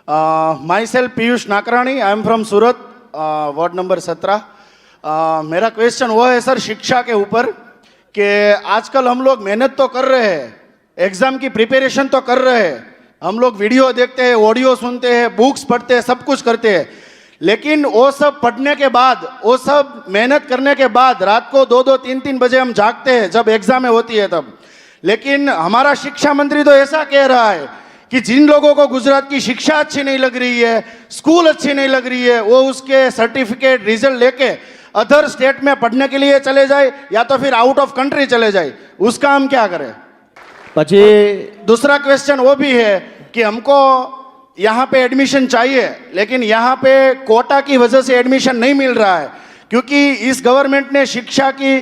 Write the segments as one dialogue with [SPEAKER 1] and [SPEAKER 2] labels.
[SPEAKER 1] My self Piyush Nakrani, I am from Surat, ward number 17। मेरा question वो है सर शिक्षा के ऊपर कि आजकल हम लोग मेहनत तो कर रहे हैं, एग्ज़ाम की प्रिपरेशन तो कर रहे हैं, हम लोग वीडियो देखते हैं, ऑडियो सुनते हैं, बुक्स पढ़ते हैं, सब कुछ करते हैं, लेकिन वो सब पढ़ने के बाद, वो सब मेहनत करने के बाद रात को 2-2, 3-3 बजे हम जागते हैं जब एग्ज़ाम होती है तब। लेकिन हमारा शिक्षा मंत्री तो ऐसा कह रहा है कि जिन लोगों को गुजरात की शिक्षा अच्छी नहीं लग रही है, स्कूल अच्छी नहीं लग रही है, वो उसके सर्टिफिकेट रिजल्ट लेके अदर स्टेट में पढ़ने के लिए चले जाए या तो फिर आउट ऑफ कंट्री चले जाए, उसका हम क्या करें?
[SPEAKER 2] પછી
[SPEAKER 1] दूसरा क्वेश्चन वो भी है कि हमको यहाँ पे एडमिशन चाहिए, लेकिन यहाँ पे कोटा की वजह से एडमिशन नहीं मिल रहा है, क्योंकि इस गवर्नमेंट ने शिक्षा की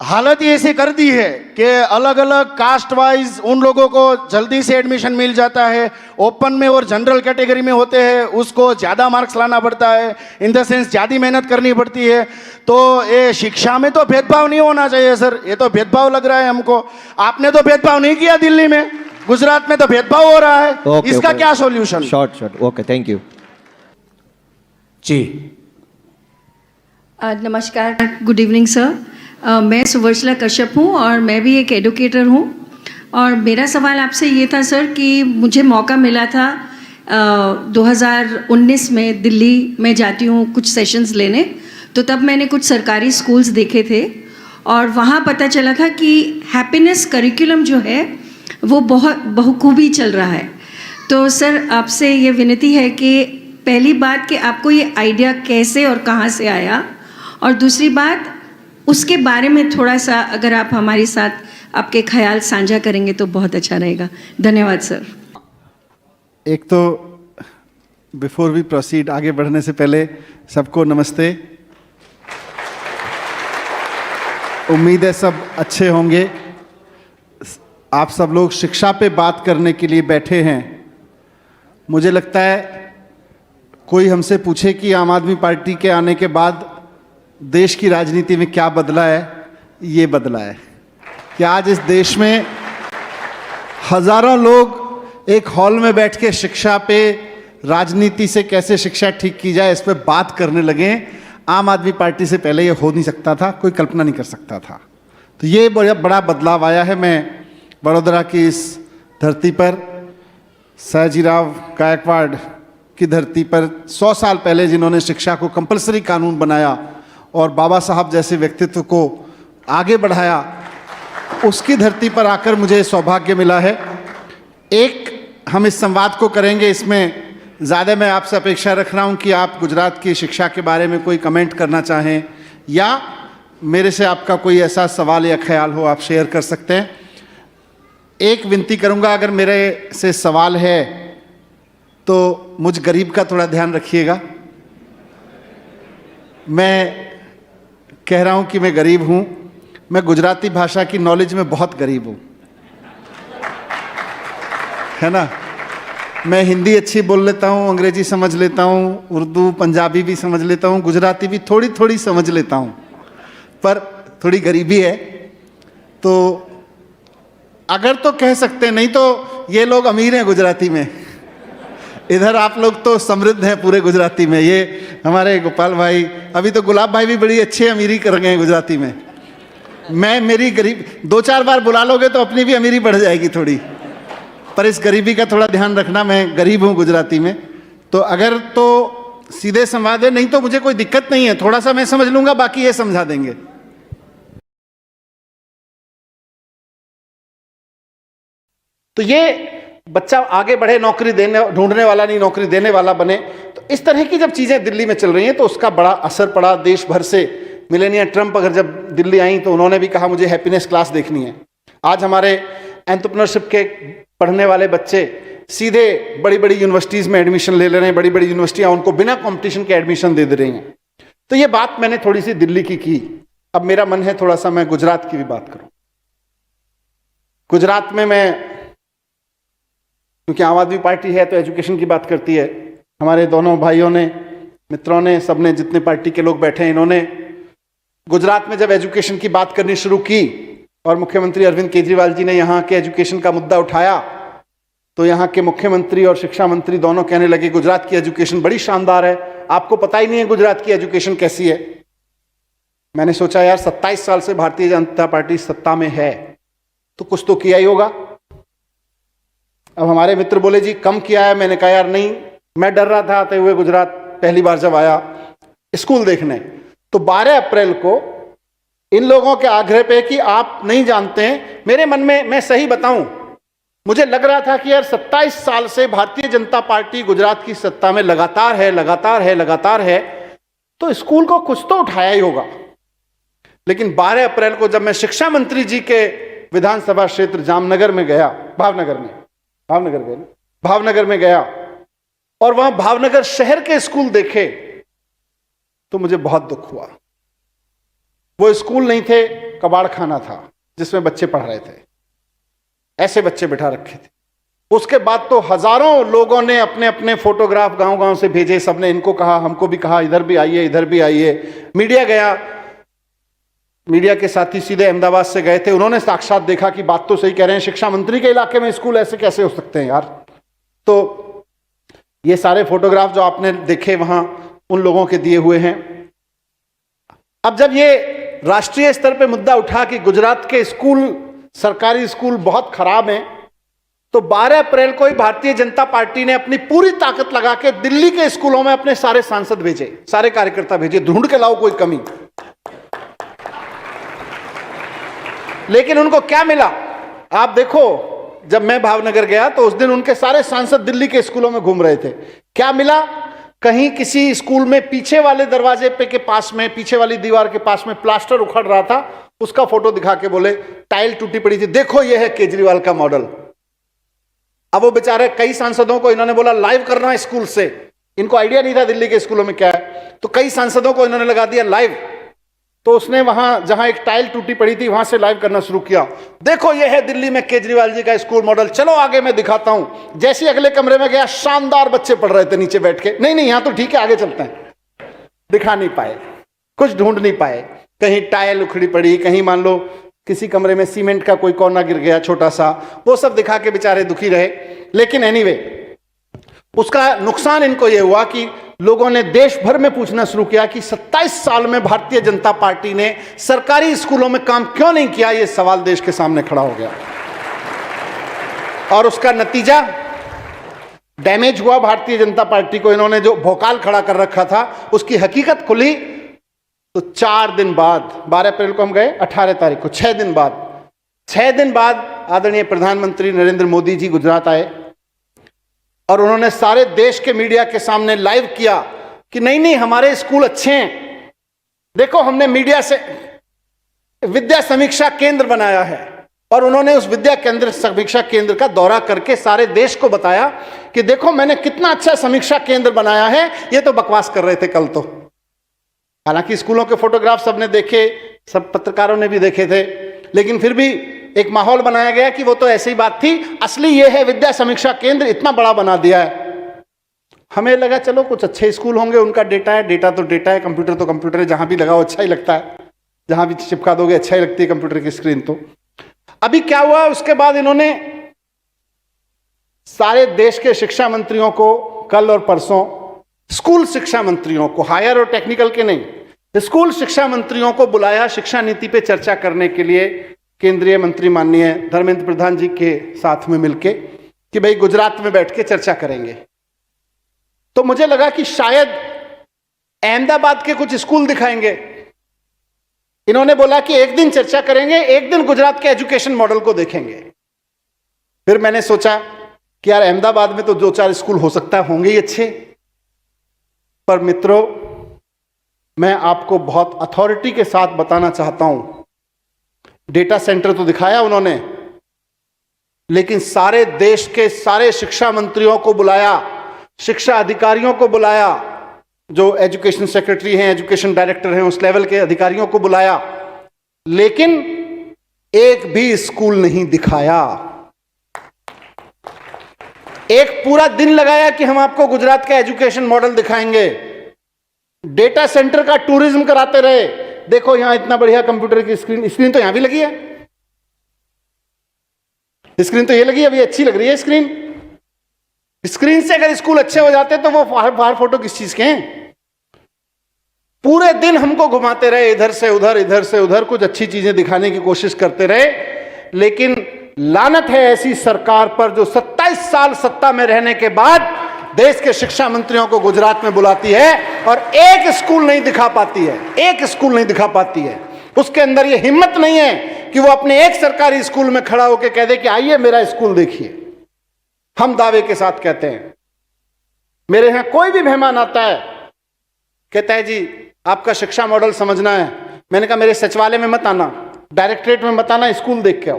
[SPEAKER 1] हालत ही ऐसी कर दी है कि अलग अलग कास्ट वाइज उन लोगों को जल्दी से एडमिशन मिल जाता है, ओपन में और जनरल कैटेगरी में होते हैं उसको ज़्यादा मार्क्स लाना पड़ता है, इन द सेंस ज़्यादा मेहनत करनी पड़ती है। तो ये शिक्षा में तो भेदभाव नहीं होना चाहिए सर, ये तो भेदभाव लग रहा है हमको। आपने तो भेदभाव नहीं किया दिल्ली में, गुजरात में तो भेदभाव हो रहा है, इसका क्या solution?
[SPEAKER 2] Short okay, thank you
[SPEAKER 3] जी।
[SPEAKER 4] नमस्कार, गुड इवनिंग सर। मैं सुवर्चला कश्यप हूँ और मैं भी एक एडुकेटर हूँ। और मेरा सवाल आपसे ये था सर कि मुझे मौका मिला था 2019 में दिल्ली में जाती हूँ कुछ सेशंस लेने, तो तब मैंने कुछ सरकारी स्कूल्स देखे थे और वहाँ पता चला था कि हैप्पीनेस करिकुलम जो है वो बहुत बखूबी चल रहा है। तो सर आपसे ये विनती है कि पहली बात कि आपको ये आइडिया कैसे और कहाँ से आया, और दूसरी बात उसके बारे में थोड़ा सा अगर आप हमारे साथ आपके ख्याल साझा करेंगे तो बहुत अच्छा रहेगा। धन्यवाद सर।
[SPEAKER 5] एक तो बिफोर वी प्रोसीड, आगे बढ़ने से पहले सबको नमस्ते। उम्मीद है सब अच्छे होंगे। आप सब लोग शिक्षा पे बात करने के लिए बैठे हैं। मुझे लगता है कोई हमसे पूछे कि आम आदमी पार्टी के आने के बाद देश की राजनीति में क्या बदला है, ये बदला है कि आज इस देश में हजारों लोग एक हॉल में बैठ के शिक्षा पे, राजनीति से कैसे शिक्षा ठीक की जाए इस पे बात करने लगे। आम आदमी पार्टी से पहले ये हो नहीं सकता था, कोई कल्पना नहीं कर सकता था। तो ये बड़ा बदलाव आया है। मैं बड़ौदा की इस धरती पर, सयाजीराव गायकवाड़ की धरती पर 100 साल पहले जिन्होंने शिक्षा को कंपलसरी कानून बनाया और बाबा साहब जैसे व्यक्तित्व को आगे बढ़ाया, उसकी धरती पर आकर मुझे सौभाग्य मिला है। एक हम इस संवाद को करेंगे, इसमें ज़्यादा मैं आपसे अपेक्षा रख रहा हूँ कि आप गुजरात की शिक्षा के बारे में कोई कमेंट करना चाहें या मेरे से आपका कोई ऐसा सवाल या ख्याल हो, आप शेयर कर सकते हैं। एक विनती करूँगा, अगर मेरे से सवाल है तो मुझ गरीब का थोड़ा ध्यान रखिएगा। मैं कह रहा हूं कि मैं गरीब हूं, मैं गुजराती भाषा की नॉलेज में बहुत गरीब हूं, है ना। मैं हिंदी अच्छी बोल लेता हूं, अंग्रेजी समझ लेता हूं, उर्दू पंजाबी भी समझ लेता हूं, गुजराती भी थोड़ी थोड़ी समझ लेता हूं, पर थोड़ी गरीबी है। तो अगर तो कह सकते हैं, नहीं तो ये लोग अमीर हैं गुजराती में, इधर आप लोग तो समृद्ध हैं पूरे गुजराती में। ये हमारे गोपाल भाई, अभी तो गुलाब भाई भी बड़ी अच्छी अमीरी कर गए हैं गुजराती में। मैं मेरी गरीब 2-4 बार बुला लोगे तो अपनी भी अमीरी बढ़ जाएगी थोड़ी, पर इस गरीबी का थोड़ा ध्यान रखना। मैं गरीब हूँ गुजराती में। तो अगर तो सीधे संवाद है, नहीं तो मुझे कोई दिक्कत नहीं है, थोड़ा सा मैं समझ लूंगा, बाकी ये समझा देंगे। तो ये बच्चा आगे बढ़े, नौकरी ढूंढने वाला नहीं, नौकरी देने वाला बने। तो इस तरह की जब चीज़ें दिल्ली में चल रही हैं तो उसका बड़ा असर पड़ा देश भर से। मिलेनिया ट्रंप अगर जब दिल्ली आई तो उन्होंने भी कहा मुझे हैप्पीनेस क्लास देखनी है। आज हमारे एंटरप्रेन्योरशिप के पढ़ने वाले बच्चे सीधे बड़ी बड़ी यूनिवर्सिटीज़ में एडमिशन ले रहे हैं, बड़ी बड़ी यूनिवर्सिटियाँ उनको बिना कॉम्पिटिशन के एडमिशन दे रही हैं। तो ये बात मैंने थोड़ी सी दिल्ली की। अब मेरा मन है थोड़ा सा मैं गुजरात की भी बात करूँ। गुजरात में मैं, क्योंकि आम आदमी पार्टी है तो एजुकेशन की बात करती है। हमारे दोनों भाइयों ने, मित्रों ने, सबने, जितने पार्टी के लोग बैठे हैं, इन्होंने गुजरात में जब एजुकेशन की बात करनी शुरू की और मुख्यमंत्री अरविंद केजरीवाल जी ने यहाँ के एजुकेशन का मुद्दा उठाया तो यहाँ के मुख्यमंत्री और शिक्षा मंत्री दोनों कहने लगे गुजरात की एजुकेशन बड़ी शानदार है, आपको पता ही नहीं है गुजरात की एजुकेशन कैसी है। मैंने सोचा यार 27 साल से भारतीय जनता पार्टी सत्ता में है तो कुछ तो किया ही होगा। अब हमारे मित्र बोले जी कम किया है। मैंने कहा यार नहीं, मैं डर रहा था आते हुए गुजरात पहली बार जब आया स्कूल देखने, तो 12 अप्रैल को इन लोगों के आग्रह पे कि आप नहीं जानते हैं, मेरे मन में, मैं सही बताऊं, मुझे लग रहा था कि यार 27 साल से भारतीय जनता पार्टी गुजरात की सत्ता में लगातार है, तो स्कूल को कुछ तो उठाया ही होगा। लेकिन 12 अप्रैल को जब मैं शिक्षा मंत्री जी के विधानसभा क्षेत्र जामनगर में गया, भावनगर में गया और वहां भावनगर शहर के स्कूल देखे तो मुझे बहुत दुख हुआ। वो स्कूल नहीं थे, कबाड़ खाना था जिसमें बच्चे पढ़ रहे थे, ऐसे बच्चे बिठा रखे थे। उसके बाद तो हजारों लोगों ने अपने अपने फोटोग्राफ गांव-गांव से भेजे, सबने इनको कहा, हमको भी कहा, इधर भी आइए। मीडिया गया, मीडिया के साथी सीधे अहमदाबाद से गए थे, उन्होंने साक्षात देखा कि बात तो सही कह रहे हैं, शिक्षा मंत्री के इलाके में स्कूल ऐसे कैसे हो सकते हैं यार। तो ये सारे फोटोग्राफ जो आपने देखे वहां उन लोगों के दिए हुए हैं। अब जब ये राष्ट्रीय स्तर पे मुद्दा उठा कि गुजरात के स्कूल, सरकारी स्कूल बहुत खराब हैं, तो 12 अप्रैल को ही भारतीय जनता पार्टी ने अपनी पूरी ताकत लगा के दिल्ली के स्कूलों में अपने सारे सांसद भेजे, सारे कार्यकर्ता भेजे, ढूंढ के लाओ कोई कमी। लेकिन उनको क्या मिला आप देखो, जब मैं भावनगर गया तो उस दिन उनके सारे सांसद दिल्ली के स्कूलों में घूम रहे थे। क्या मिला? कहीं किसी स्कूल में पीछे वाले दरवाजे पे के पास में, पीछे वाली दीवार के पास में प्लास्टर उखड़ रहा था, उसका फोटो दिखा के बोले टाइल टूटी पड़ी थी, देखो ये है केजरीवाल का मॉडल। अब वो बेचारे कई सांसदों को इन्होंने बोला लाइव करना है स्कूल से, इनको आइडिया नहीं था दिल्ली के स्कूलों में क्या है, तो कई सांसदों को इन्होंने लगा दिया लाइव। तो उसने वहां जहां एक टाइल टूटी पड़ी थी वहां से लाइव करना शुरू किया, देखो ये है दिल्ली में केजरीवाल जी का स्कूल मॉडल, चलो आगे मैं दिखाता हूं। जैसे अगले कमरे में गया, शानदार बच्चे पढ़ रहे थे नीचे बैठ के, नहीं यहां तो ठीक है आगे चलते हैं। दिखा नहीं पाए, कुछ ढूंढ नहीं पाए, कहीं टाइल उखड़ी पड़ी, कहीं मान लो किसी कमरे में सीमेंट का कोई कोना गिर गया छोटा सा, वो सब दिखा के बेचारे दुखी रहे। लेकिन एनीवे उसका नुकसान इनको यह हुआ कि लोगों ने देश भर में पूछना शुरू किया कि 27 साल में भारतीय जनता पार्टी ने सरकारी स्कूलों में काम क्यों नहीं किया, यह सवाल देश के सामने खड़ा हो गया। और उसका नतीजा डैमेज हुआ भारतीय जनता पार्टी को। इन्होंने जो भौकाल खड़ा कर रखा था उसकी हकीकत खुली तो 4 दिन बाद, 12 अप्रैल को हम गए, 18 तारीख को, 6 दिन बाद आदरणीय प्रधानमंत्री नरेंद्र मोदी जी गुजरात आए और उन्होंने सारे देश के मीडिया के सामने लाइव किया कि नहीं हमारे स्कूल अच्छे हैं, देखो हमने मीडिया से विद्या समीक्षा केंद्र बनाया है। और उन्होंने उस विद्या केंद्र, समीक्षा केंद्र का दौरा करके सारे देश को बताया कि देखो मैंने कितना अच्छा समीक्षा केंद्र बनाया है, ये तो बकवास कर रहे थे कल तो। हालांकि स्कूलों के फोटोग्राफ सबने देखे, सब पत्रकारों ने भी देखे थे, लेकिन फिर भी एक माहौल बनाया गया कि वो तो ऐसी ही बात थी, असली ये है विद्या समीक्षा केंद्र, इतना बड़ा बना दिया है। हमें लगा चलो कुछ अच्छे स्कूल होंगे, उनका डेटा है, डेटा तो डेटा है, कंप्यूटर तो कंप्यूटर है, जहां भी लगाओ अच्छा ही लगता है, जहां भी चिपका दोगे अच्छा ही लगती है कंप्यूटर की स्क्रीन। तो अभी क्या हुआ, उसके बाद इन्होंने सारे देश के शिक्षा मंत्रियों को कल और परसों, स्कूल शिक्षा मंत्रियों को, हायर और टेक्निकल के नहीं, स्कूल शिक्षा मंत्रियों को बुलाया शिक्षा नीति पे चर्चा करने के लिए, केंद्रीय मंत्री माननीय धर्मेंद्र प्रधान जी के साथ में मिलके, कि भाई गुजरात में बैठ के चर्चा करेंगे। तो मुझे लगा कि शायद अहमदाबाद के कुछ स्कूल दिखाएंगे। इन्होंने बोला कि एक दिन चर्चा करेंगे, एक दिन गुजरात के एजुकेशन मॉडल को देखेंगे। फिर मैंने सोचा कि यार अहमदाबाद में तो 2-4 स्कूल हो सकता है होंगे ही अच्छे, पर मित्रों मैं आपको बहुत अथॉरिटी के साथ बताना चाहता हूं, डेटा सेंटर तो दिखाया उन्होंने, लेकिन सारे देश के सारे शिक्षा मंत्रियों को बुलाया, शिक्षा अधिकारियों को बुलाया, जो एजुकेशन सेक्रेटरी हैं, एजुकेशन डायरेक्टर हैं, उस लेवल के अधिकारियों को बुलाया, लेकिन एक भी स्कूल नहीं दिखाया। एक पूरा दिन लगाया कि हम आपको गुजरात का एजुकेशन मॉडल दिखाएंगे, डेटा सेंटर का टूरिज्म कराते रहे, देखो यहां इतना बढ़िया कंप्यूटर की स्क्रीन तो यहां भी लगी है, स्क्रीन तो ये लगी है, अभी अच्छी लग रही है स्क्रीन,
[SPEAKER 6] स्क्रीन से अगर स्कूल अच्छे हो जाते तो वो बाहर फोटो किस चीज के हैं? पूरे दिन हमको घुमाते रहे, इधर से उधर कुछ अच्छी चीजें दिखाने की कोशिश करते रहे, लेकिन लानत है ऐसी सरकार पर जो 27 साल सत्ता में रहने के बाद देश के शिक्षा मंत्रियों को गुजरात में बुलाती है और एक स्कूल नहीं दिखा पाती है, एक स्कूल नहीं दिखा पाती है। उसके अंदर ये हिम्मत नहीं है कि वो अपने एक सरकारी स्कूल में खड़ा होकर कह दे कि आइए मेरा स्कूल देखिए। हम दावे के साथ कहते हैं, मेरे यहां कोई भी मेहमान आता है, कहता है जी आपका शिक्षा मॉडल समझना है। मैंने कहा मेरे सचिवालय में मत आना, डायरेक्टरेट में मत आना, स्कूल देख के आओ।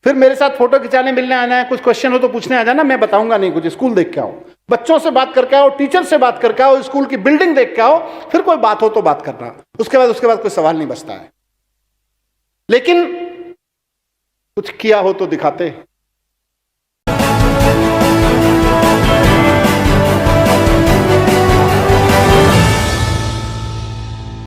[SPEAKER 6] फिर मेरे साथ फोटो खिंचाने मिलने आना है, कुछ क्वेश्चन हो तो पूछने आ जाना, मैं बताऊंगा नहीं कुछ, स्कूल देख के आओ, बच्चों से बात करके आओ, टीचर से बात करके आओ, स्कूल की बिल्डिंग देख के आओ, फिर कोई बात हो तो बात करना। उसके बाद कोई सवाल नहीं बचता है। लेकिन कुछ किया हो तो दिखाते।